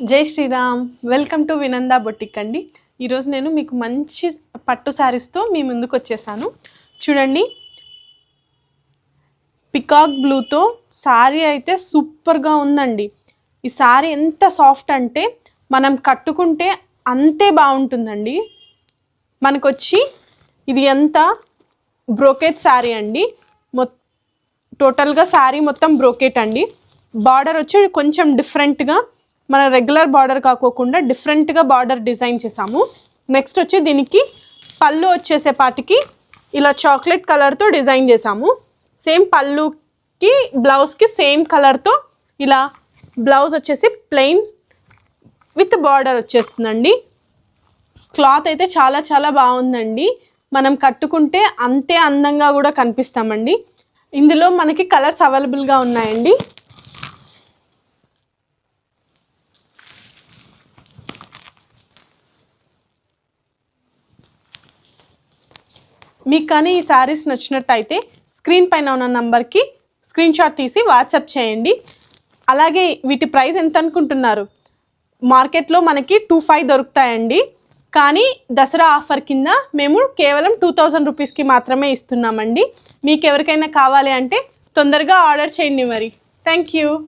జై Sriram. Welcome to వినందా boutique అండి. ఈరోజు నేను మీకు మంచి పట్టు శారీస్తో మీ ముందుకు వచ్చేసాను. చూడండి, పికాక్ బ్లూతో శారీ అయితే సూపర్గా ఉందండి. ఈ శారీ ఎంత సాఫ్ట్ అంటే మనం కట్టుకుంటే అంతే బాగుంటుందండి. మనకొచ్చి ఇది ఎంత బ్రోకెట్ శారీ అండి. టోటల్గా శారీ మొత్తం బ్రోకెట్ అండి. బార్డర్ వచ్చి కొంచెం డిఫరెంట్గా, మన రెగ్యులర్ బార్డర్ కాకోకుండా డిఫరెంట్గా బార్డర్ డిజైన్ చేసాము. నెక్స్ట్ వచ్చి దీనికి పళ్ళు వచ్చేసేపాటికి ఇలా చాక్లెట్ కలర్తో డిజైన్ చేసాము. సేమ్ పళ్ళుకి బ్లౌజ్కి సేమ్ కలర్తో ఇలా బ్లౌజ్ వచ్చేసి ప్లెయిన్ విత్ బార్డర్ వచ్చేస్తుందండి. క్లాత్ అయితే చాలా చాలా బాగుందండి. మనం కట్టుకుంటే అంతే అందంగా కూడా కనిపిస్తామండి. ఇందులో మనకి కలర్స్ అవైలబుల్గా ఉన్నాయండి. మీకు కానీ ఈ శారీస్ నచ్చినట్టయితే స్క్రీన్ పైన ఉన్న నంబర్కి స్క్రీన్ షాట్ తీసి వాట్సాప్ చేయండి. అలాగే వీటి ప్రైస్ ఎంత అనుకుంటున్నారు? మార్కెట్లో మనకి 2500 దొరుకుతాయండి. కానీ దసరా ఆఫర్ కింద మేము కేవలం 2000 రూపీస్కి మాత్రమే ఇస్తున్నామండి. మీకు ఎవరికైనా కావాలి అంటే తొందరగా ఆర్డర్ చేయండి మరి. Thank you.